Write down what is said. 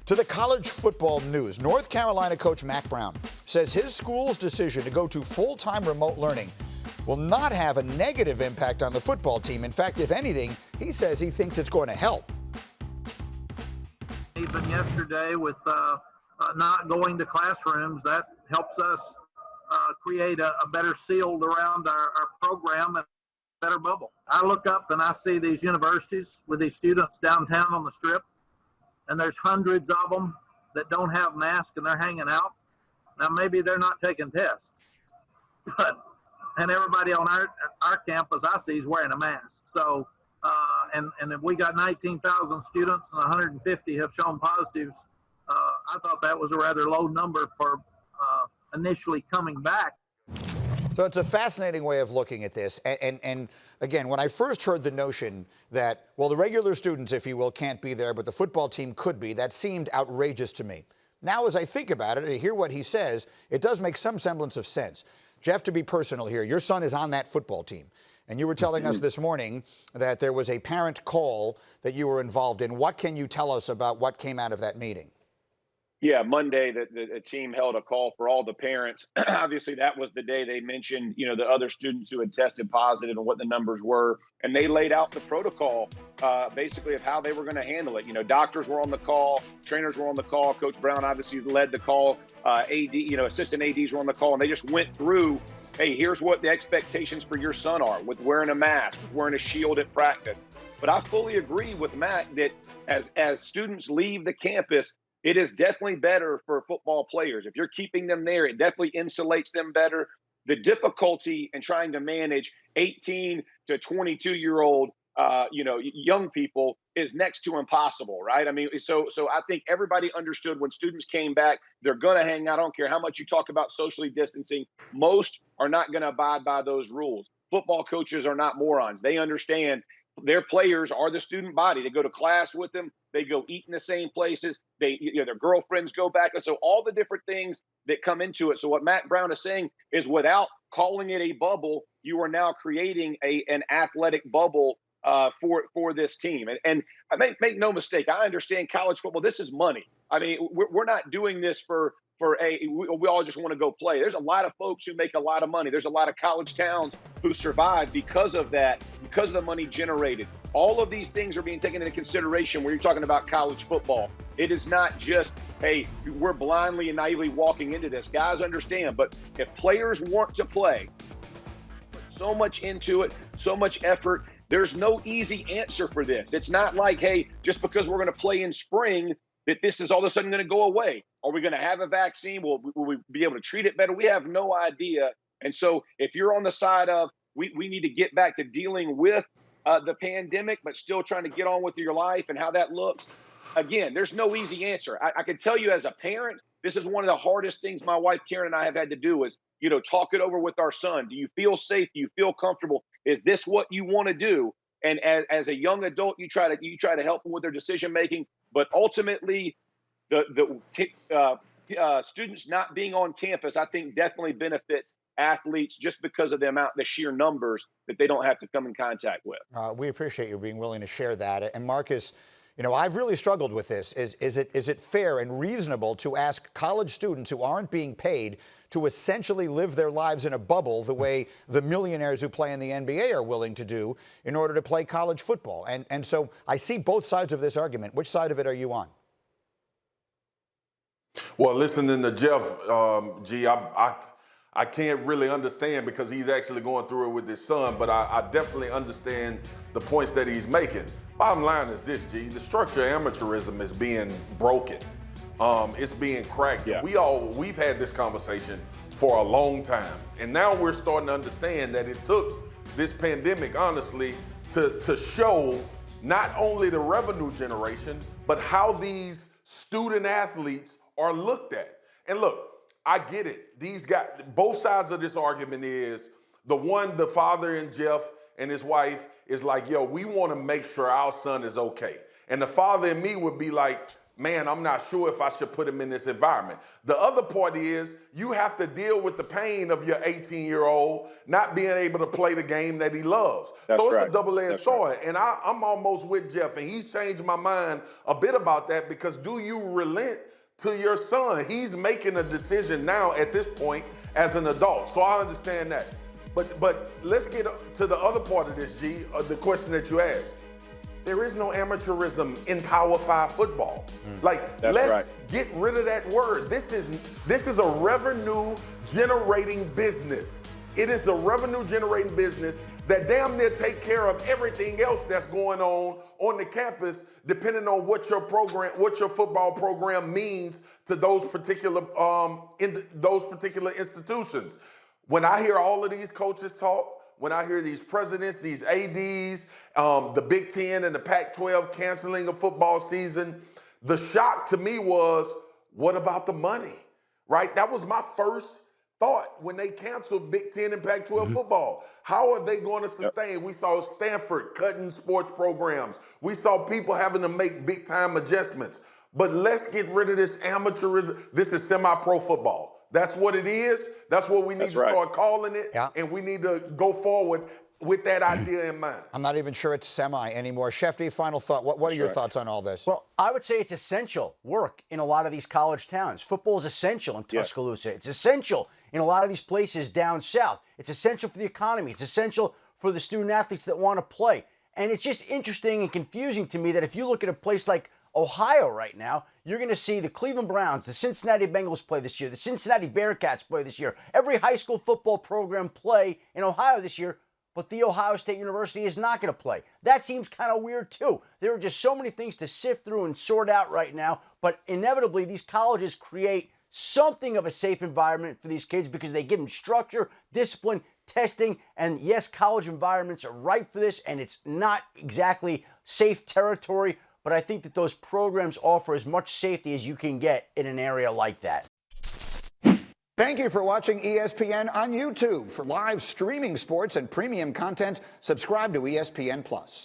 To the college football news, North Carolina coach Mack Brown says his school's decision to go to full-time remote learning will not have a negative impact on the football team. In fact, if anything, he says he thinks it's going to help. Even yesterday with not going to classrooms, that helps us create a better shield around our program and a better bubble. I look up and I see these universities with these students downtown on the Strip, and there's hundreds of them that don't have masks and they're hanging out. Now, maybe they're not taking tests, and everybody on our campus I see is wearing a mask. So, and if we got 19,000 students and 150 have shown positives, I thought that was a rather low number for initially coming back. So it's a fascinating way of looking at this. And again, when I first heard the notion that, well, the regular students, if you will, can't be there, but the football team could be, that seemed outrageous to me. Now, as I think about it and I hear what he says, it does make some semblance of sense. Jeff, to be personal here, your son is on that football team. And you were telling us this morning that there was a parent call that you were involved in. What can you tell us about what came out of that meeting? Yeah, Monday, the team held a call for all the parents. Obviously, that was the day they mentioned, the other students who had tested positive and what the numbers were. And they laid out the protocol, basically, of how they were going to handle it. Doctors were on the call, trainers were on the call. Coach Brown obviously led the call. Assistant ADs were on the call, and they just went through, hey, here's what the expectations for your son are with wearing a mask, with wearing a shield at practice. But I fully agree with Matt that as students leave the campus, it is definitely better for football players. If you're keeping them there, it definitely insulates them better. The difficulty in trying to manage 18 to 22-year-old, young people is next to impossible, right? I mean, so I think everybody understood when students came back, they're going to hang out. I don't care how much you talk about socially distancing. Most are not going to abide by those rules. Football coaches are not morons. They understand their players are the student body. They go to class with them. They go eat in the same places. Their girlfriends go back. And so all the different things that come into it. So what Mack Brown is saying is without calling it a bubble, you are now creating an athletic bubble for this team. And I make no mistake. I understand college football. This is money. I mean, we're not doing this we all just want to go play. There's a lot of folks who make a lot of money. There's a lot of college towns who survive because of that, because of the money generated. All of these things are being taken into consideration when you're talking about college football. It is not just, hey, we're blindly and naively walking into this. Guys understand, but if players want to play, put so much into it, so much effort, there's no easy answer for this. It's not like, hey, just because we're going to play in spring, that this is all of a sudden going to go away. Are we going to have a vaccine? Will we be able to treat it better? We have no idea. And so if you're on the side of we need to get back to dealing with the pandemic, but still trying to get on with your life and how that looks, again, there's no easy answer. I can tell you as a parent, this is one of the hardest things my wife Karen and I have had to do is, talk it over with our son. Do you feel safe? Do you feel comfortable? Is this what you want to do? And as a young adult, you try to help them with their decision making. But ultimately, the students not being on campus, I think, definitely benefits athletes just because of the sheer numbers that they don't have to come in contact with. We appreciate you being willing to share that. And Marcus, I've really struggled with this. Is it fair and reasonable to ask college students who aren't being paid to essentially live their lives in a bubble the way the millionaires who play in the NBA are willing to do in order to play college football? And so I see both sides of this argument. Which side of it are you on? Well, listening to Jeff, I can't really understand because he's actually going through it with his son, but I definitely understand the points that he's making. Bottom line is this, G, the structure of amateurism is being broken. It's being cracked. Yeah. We've had this conversation for a long time, and now we're starting to understand that it took this pandemic, honestly, to show not only the revenue generation, but how these student athletes are looked at. And look, I get it. These guys, both sides of this argument is the father and Jeff and his wife is like, yo, we want to make sure our son is okay. And the father and me would be like, man, I'm not sure if I should put him in this environment. The other part is you have to deal with the pain of your 18-year-old not being able to play the game that he loves. So it's a double-edged sword. And I'm almost with Jeff, and he's changed my mind a bit about that, because do you relent to your son? He's making a decision now at this point as an adult. So I understand that. But let's get to the other part of this, G, the question that you asked. There is no amateurism in Power 5 football. Let's get rid of that word. This is a revenue-generating business. It is a revenue-generating business that damn near take care of everything else that's going on the campus, depending on what your football program means to those particular those particular institutions. When I hear all of these coaches talk, when I hear these presidents, these ADs, the Big Ten and the Pac-12 canceling a football season, the shock to me was, what about the money, right? That was my first thought when they canceled Big Ten and Pac-12 football. How are they going to sustain? We saw Stanford cutting sports programs. We saw people having to make big-time adjustments. But let's get rid of this amateurism. This is semi-pro football. That's what it is. That's what we need to start calling it. Yeah. And we need to go forward with that idea in mind. I'm not even sure it's semi anymore. Shefty, final thought. What are your thoughts on all this? Well, I would say it's essential work in a lot of these college towns. Football is essential in Tuscaloosa. It's essential in a lot of these places down south. It's essential for the economy. It's essential for the student athletes that want to play. And it's just interesting and confusing to me that if you look at a place like Ohio right now, you're going to see the Cleveland Browns, the Cincinnati Bengals play this year, the Cincinnati Bearcats play this year, every high school football program play in Ohio this year, but The Ohio State University is not going to play. That seems kind of weird too. There are just so many things to sift through and sort out right now, but inevitably these colleges create something of a safe environment for these kids because they give them structure, discipline, testing, and yes, college environments are ripe for this, and it's not exactly safe territory, but I think that those programs offer as much safety as you can get in an area like that. Thank you for watching ESPN on YouTube. For live streaming sports and premium content, subscribe to ESPN+.